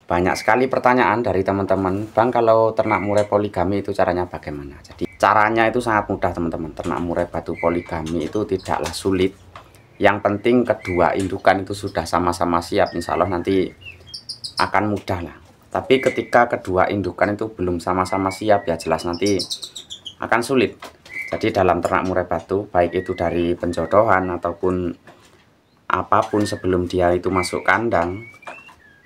Banyak sekali pertanyaan dari teman-teman, Bang, kalau ternak murai poligami itu caranya bagaimana? Jadi caranya itu sangat mudah teman-teman. Ternak murai batu poligami itu tidaklah sulit. Yang penting kedua indukan itu sudah sama-sama siap, insya Allah nanti akan mudah lah. Tapi ketika kedua indukan itu belum sama-sama siap, ya jelas nanti akan sulit. Jadi dalam ternak murai batu, baik itu dari penjodohan ataupun apapun sebelum dia itu masuk kandang,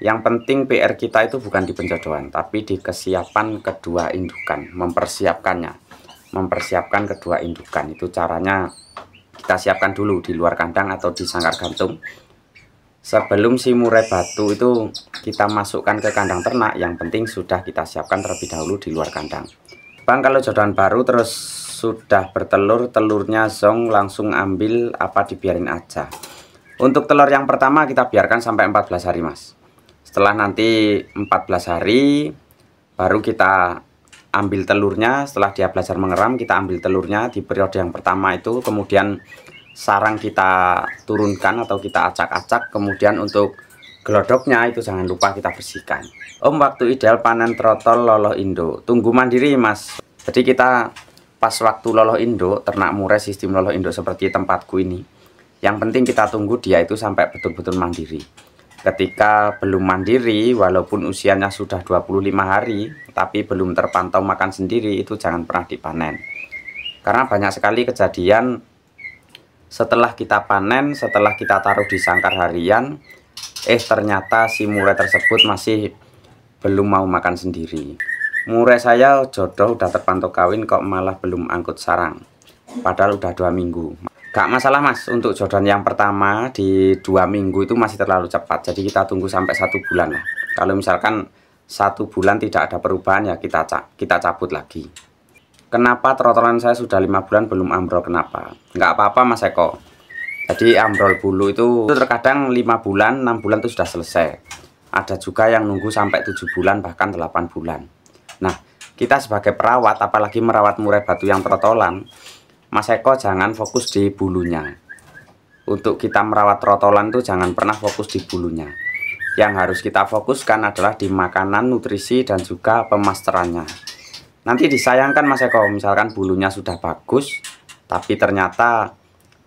yang penting PR kita itu bukan di penjodohan, tapi di kesiapan kedua indukan, mempersiapkan kedua indukan. Itu caranya kita siapkan dulu di luar kandang atau di sangkar gantung. Sebelum si murai batu itu kita masukkan ke kandang ternak, yang penting sudah kita siapkan terlebih dahulu di luar kandang. Bang, kalau jodohan baru terus sudah bertelur, telurnya zong langsung ambil apa dibiarin aja? Untuk telur yang pertama kita biarkan sampai 14 hari mas. Setelah nanti 14 hari baru kita ambil telurnya. Setelah dia belajar mengeram, kita ambil telurnya di periode yang pertama itu. Kemudian sarang kita turunkan atau kita acak-acak. Kemudian untuk gelodoknya itu jangan lupa kita bersihkan. Om, waktu ideal panen trotol loloh induk, tunggu mandiri mas. Jadi kita pas waktu loloh induk, ternak murai sistem loloh induk seperti tempatku ini, yang penting kita tunggu dia itu sampai betul-betul mandiri. Ketika belum mandiri, walaupun usianya sudah 25 hari, tapi belum terpantau makan sendiri, itu jangan pernah dipanen. Karena banyak sekali kejadian setelah kita panen, setelah kita taruh di sangkar harian, ternyata si murai tersebut masih belum mau makan sendiri. Murai saya jodoh udah terpantau kawin kok malah belum angkut sarang, padahal udah 2 minggu. Gak masalah mas, untuk jodohan yang pertama di 2 minggu itu masih terlalu cepat. Jadi kita tunggu sampai 1 bulan lah. Kalau misalkan 1 bulan tidak ada perubahan, ya kita cabut lagi. Kenapa trotolan saya sudah 5 bulan belum ambrol? Kenapa? Nggak apa-apa mas Eko. Jadi ambrol bulu itu terkadang 5 bulan, 6 bulan itu sudah selesai. Ada juga yang nunggu sampai 7 bulan bahkan 8 bulan. Nah, kita sebagai perawat, apalagi merawat murai batu yang trotolan, Mas Eko jangan fokus di bulunya. Untuk kita merawat trotolan itu jangan pernah fokus di bulunya. Yang harus kita fokuskan adalah di makanan, nutrisi, dan juga pemasterannya. Nanti disayangkan Mas Eko, misalkan bulunya sudah bagus, tapi ternyata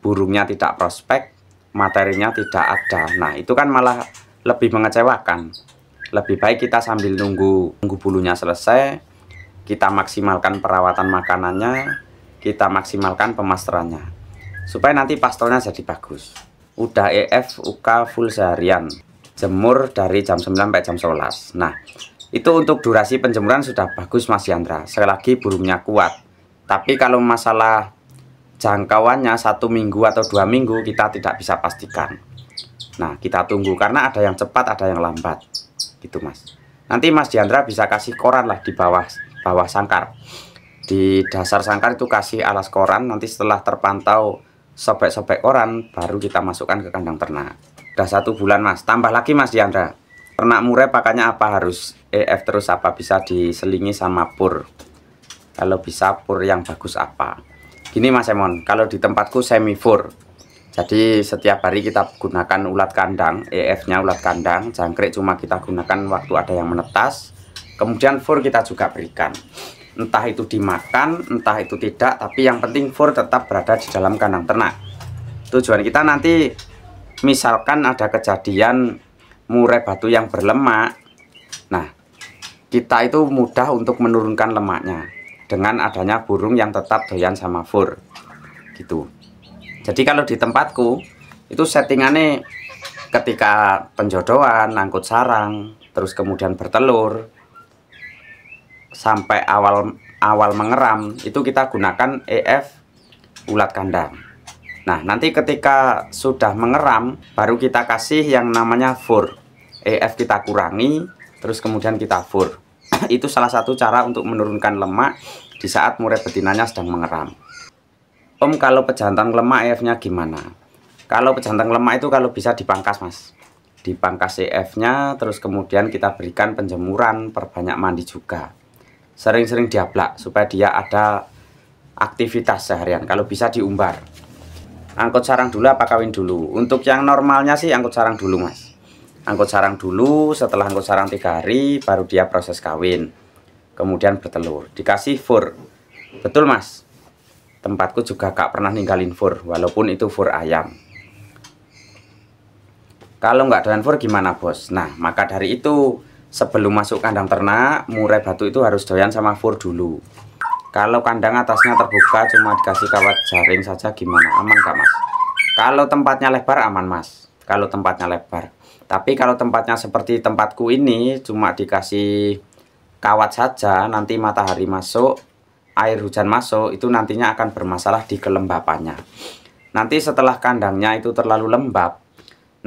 burungnya tidak prospek, materinya tidak ada. Nah, itu kan malah lebih mengecewakan. Lebih baik kita sambil nunggu bulunya selesai, kita maksimalkan perawatan makanannya, kita maksimalkan pemasterannya supaya nanti pastelnya jadi bagus. Udah EF UK full seharian, jemur dari jam 9 sampai jam 11. Nah, itu untuk durasi penjemuran sudah bagus Mas Yandra, sekali lagi burungnya kuat. Tapi kalau masalah jangkauannya 1 minggu atau 2 minggu kita tidak bisa pastikan. Nah, kita tunggu karena ada yang cepat, ada yang lambat gitu mas. Nanti Mas Yandra bisa kasih koran lah di bawah sangkar. Di dasar sangkar itu kasih alas koran, nanti setelah terpantau sobek-sobek koran baru kita masukkan ke kandang ternak. Udah 1 bulan mas, tambah lagi Mas Yandra. Ternak murai pakannya apa? Harus EF terus apa? Bisa diselingi sama pur. Kalau bisa pur yang bagus apa? Gini Mas Emon, kalau di tempatku semi fur. Jadi setiap hari kita gunakan ulat kandang, EF-nya ulat kandang, jangkrik cuma kita gunakan waktu ada yang menetas. Kemudian fur kita juga berikan. Entah itu dimakan, entah itu tidak, tapi yang penting fur tetap berada di dalam kandang ternak. Tujuan kita nanti misalkan ada kejadian murai batu yang berlemak, nah kita itu mudah untuk menurunkan lemaknya dengan adanya burung yang tetap doyan sama fur gitu. Jadi kalau di tempatku itu settingannya ketika penjodohan, angkut sarang, terus kemudian bertelur sampai awal mengeram itu kita gunakan EF ulat kandang. Nah, nanti ketika sudah mengeram baru kita kasih yang namanya fur. EF kita kurangi, terus kemudian kita fur. Itu salah satu cara untuk menurunkan lemak di saat murai betinanya sedang mengeram. Om, kalau pejantan lemak EF-nya gimana? Kalau pejantan lemak itu kalau bisa dipangkas mas. Dipangkas EF-nya, terus kemudian kita berikan penjemuran, perbanyak mandi juga. Sering-sering diablak supaya dia ada aktivitas seharian. Kalau bisa diumbar. Angkut sarang dulu apa kawin dulu? Untuk yang normalnya sih angkut sarang dulu mas. angkut sarang dulu. Setelah angkut sarang 3 hari baru dia proses kawin, kemudian bertelur, dikasih fur. Betul mas, tempatku juga gak pernah ninggalin fur, walaupun itu fur ayam. Kalau nggak doyan fur gimana bos? Nah maka dari itu sebelum masuk kandang ternak, murai batu itu harus doyan sama fur dulu. Kalau kandang atasnya terbuka cuma dikasih kawat jaring saja gimana? Aman gak mas? Kalau tempatnya lebar aman mas, kalau tempatnya lebar. Tapi kalau tempatnya seperti tempatku ini cuma dikasih kawat saja, nanti matahari masuk, air hujan masuk, itu nantinya akan bermasalah di kelembapannya. Nanti setelah kandangnya itu terlalu lembab,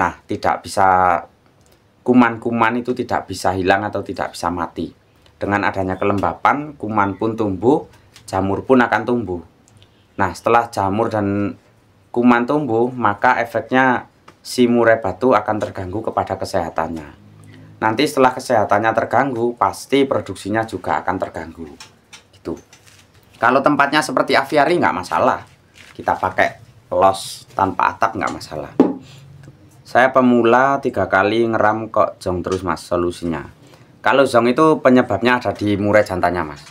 nah tidak bisa, kuman-kuman itu tidak bisa hilang atau tidak bisa mati. Dengan adanya kelembapan, kuman pun tumbuh, jamur pun akan tumbuh. Nah setelah jamur dan kuman tumbuh, maka efeknya si murai batu akan terganggu kepada kesehatannya. Nanti setelah kesehatannya terganggu, pasti produksinya juga akan terganggu. Gitu. Kalau tempatnya seperti aviari nggak masalah, kita pakai los tanpa atap nggak masalah. Saya pemula 3 kali ngeram kok zong terus mas solusinya. Kalau zong itu penyebabnya ada di murai jantannya mas.